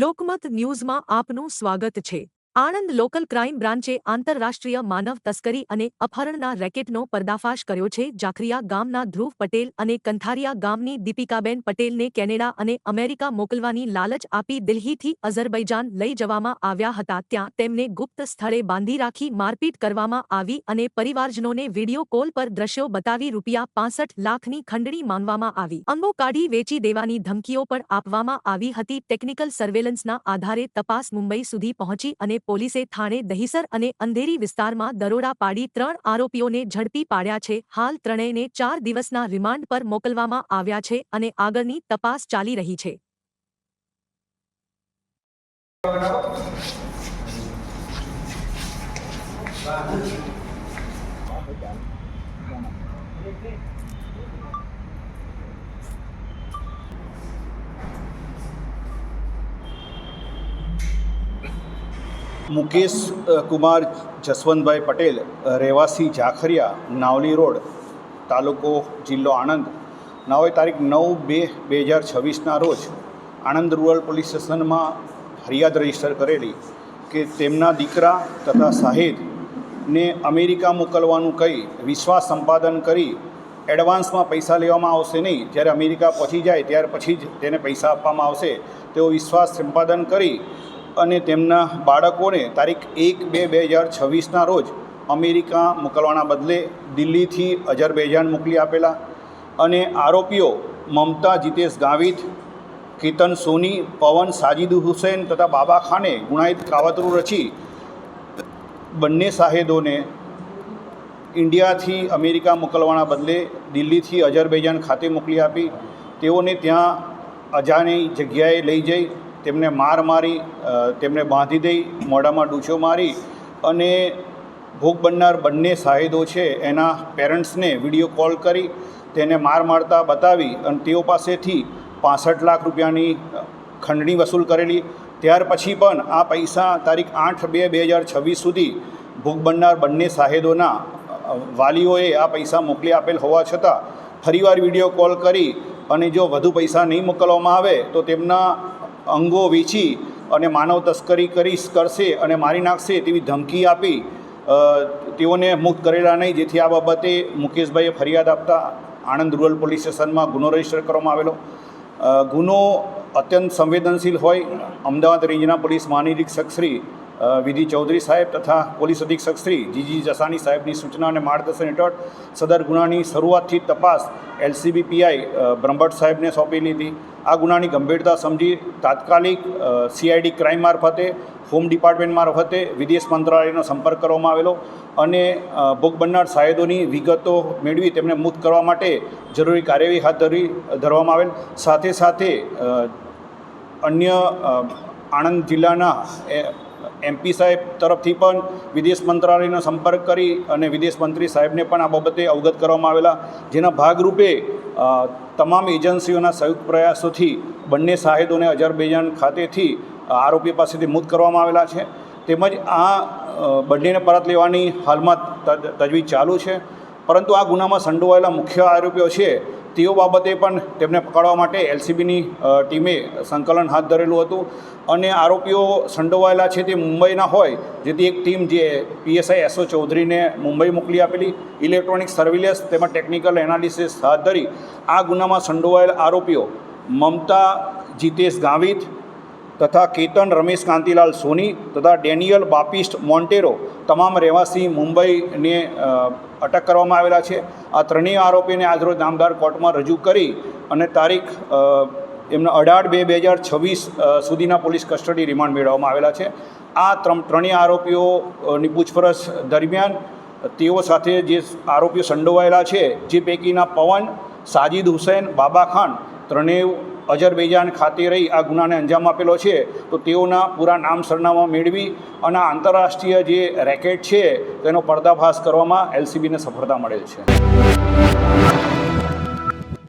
લોકમત ન્યૂઝમાં આપનું સ્વાગત છે। આણંદ લોકલ ક્રાઇમ બ્રાન્ચે આંતરરાષ્ટ્રીય માનવ તસ્કરી અને અપહરણના રેકેટનો પર્દાફાશ કર્યો છે। જાખરિયા ગામના ધ્રુવ પટેલ અને કંથારિયા ગામની દીપિકાબેન પટેલને કેનેડા અને અમેરિકા મોકલવાની લાલચ આપી દિલ્હીથી અઝરબૈજાન લઈ જવામાં આવ્યા હતા। ત્યાં તેમને ગુપ્ત સ્થળે બાંધી રાખી મારપીટ કરવામાં આવી અને પરિવારજનોને વિડીયો કોલ પર દ્રશ્યો બતાવી ₹65 લાખની ખંડણી માંગવામાં આવી। અંગો કાઢી વેચી દેવાની ધમકીઓ પણ આપવામાં આવી હતી। ટેકનિકલ સર્વેલન્સના આધારે તપાસ મુંબઈ સુધી પહોંચી અને પોલીસે થાણે દહીસર અને અંધેરી વિસ્તારમાં દરોડા પાડી 3 આરોપીઓને ઝડપી પાડ્યા છે। હાલ ત્રણેયને 4 દિવસના રિમાન્ડ પર મોકલવામાં આવ્યા છે અને આગળની તપાસ ચાલી રહી છે। मुकेश कुमार जसवंतभाई पटेल રહેવાસી જાખરિયા નાવલી રોડ તાલુકો જિલ્લો આણંદ નાઓએ તારીખ 9/2/2026ના રોજ આણંદ રૂરલ પોલીસ સ્ટેશનમાં ફરિયાદ રજીસ્ટર કરેલી કે તેમના દીકરા તથા શાહિદને અમેરિકા મોકલવાનું કહી વિશ્વાસ સંપાદન કરી એડવાન્સમાં પૈસા લેવામાં આવશે નહીં, જ્યારે અમેરિકા પહોંચી જાય ત્યાર પછી જ તેને પૈસા આપવામાં આવશે તેવો વિશ્વાસ સંપાદન કરી અને તેમના બાળકોને તારીખ 1/2/2026ના રોજ અમેરિકા મોકલવાના બદલે દિલ્હીથી અઝરબૈજાન મોકલી આપેલા અને આરોપીઓ મમતા જીતેશ ગાવિત, કેતન સોની, પવન સાજિદ હુસૈન તથા બાબા ખાને ગુનાહિત કાવતરું રચી બંને શાહિદોને ઇન્ડિયાથી અમેરિકા મોકલવાના બદલે દિલ્હીથી અઝરબૈજાન ખાતે મોકલી આપી તેઓને ત્યાં અજાણી જગ્યાએ લઈ જઈ તેમને માર મારી, તેમને બાંધી દઈ, મોઢામાં ડૂચો મારી અને ભોગ બનનાર બંને શાહિદો છે એના પેરેન્ટ્સને વિડીયો કોલ કરી તેને માર મારતા બતાવી અને તેઓ પાસેથી 65 લાખ રૂપિયાની ખંડણી વસૂલ કરેલી। ત્યાર પછી પણ આ પૈસા તારીખ 8/2/2026 સુધી ભોગ બનનાર બંને શાહિદોના વાલીઓએ આ પૈસા મોકલી આપેલ હોવા છતાં ફરીવાર વિડીયો કોલ કરી અને જો વધુ પૈસા નહીં મોકલવામાં આવે તો તેમના અંગો વેચી અને માનવ તસ્કરી કરશે અને મારી નાખશે તેવી ધમકી આપી તેઓને મુક્ત કરેલા નહીં, જેથી આ બાબતે મુકેશભાઈએ ફરિયાદ આપતા આણંદ રૂરલ પોલીસ સ્ટેશનમાં ગુનો રજીસ્ટર કરવામાં આવેલો। ગુનો અત્યંત સંવેદનશીલ હોય અમદાવાદ રેન્જના પોલીસ મહાનિરીક્ષક શ્રી વિધિ ચૌધરી સાહેબ તથા પોલીસ અધિક્ષક શ્રી જીજી જસાણી સાહેબની સૂચના અને માર્ગદર્શન હેઠળ સદર ગુનાની શરૂઆતથી તપાસ એલસીબી પીઆઈ બ્રહ્મભટ્ટ સાહેબને સોંપેલી હતી। આ ગુનાની ગંભીરતા સમજી તાત્કાલિક સીઆઈડી ક્રાઇમ મારફતે, હોમ ડિપાર્ટમેન્ટ મારફતે વિદેશ મંત્રાલયનો સંપર્ક કરવામાં આવેલો અને ભોગ બનનાર શાહિદોની વિગતો મેળવી તેમને મુક્ત કરવા માટે જરૂરી કાર્યવાહી હાથ ધરવામાં આવેલ। સાથે સાથે અન્ય આણંદ જિલ્લાના એમપી સાહેબ તરફથી પણ વિદેશ મંત્રાલયનો સંપર્ક કરી અને વિદેશ મંત્રી સાહેબને પણ આ બાબતે અવગત કરવામાં આવેલા, જેના ભાગરૂપે તમામ એજન્સીઓના સંયુક્ત પ્રયાસોથી બંને શાહિદોને અઝરબૈજાન ખાતેથી આરોપી પાસેથી મુક્ત કરવામાં આવેલા છે। તેમજ આ બંનેને પરત લેવાની હાલમાં તજવીજ ચાલુ છે, પરંતુ આ ગુનામાં સંડોવાયેલા મુખ્ય આરોપીઓ છે તેઓ બાબતે પણ તેમને પકડવા માટે એલસીબીની ટીમે સંકલન હાથ ધરેલું હતું અને આરોપીઓ સંડોવાયેલા છે તે મુંબઈના હોય, જેથી એક ટીમ જે પીએસઆઈ એસઓ ચૌધરીને મુંબઈ મોકલી આપેલી, ઇલેક્ટ્રોનિક સર્વેલન્સ તેમજ ટેકનિકલ એનાલિસિસ હાથ ધરી આ ગુનામાં સંડોવાયેલા આરોપીઓ મમતા જીતેશ ગાવિત તથા કેતન રમેશ કાંતિલાલ સોની તથા ડેનિયલ બાપિસ્ટ મોન્ટેરો તમામ રહેવાસી મુંબઈને અટક કરવામાં આવેલા છે। આ ત્રણેય આરોપીને આજરોજ નામદાર કોર્ટમાં રજૂ કરી અને તારીખ એમના 18/2/2026 સુધીના પોલીસ કસ્ટડી રિમાન્ડ મેળવવામાં આવેલા છે। આ ત્રણેય આરોપીઓની પૂછપરછ દરમિયાન તેઓ સાથે જે આરોપીઓ સંડોવાયેલા છે, જે પૈકીના પવન, સાજિદ હુસૈન, બાબા ખાન ત્રણેય અઝરબૈજાન ખાતે રહી આ ગુનાને અંજામ આપેલો છે, તો તેઓના પૂરા નામ સરનામા મેળવી અને આંતરરાષ્ટ્રીય જે રેકેટ છે તેનો પર્દાફાશ કરવામાં એલસીબીને સફળતા મળેલ છે।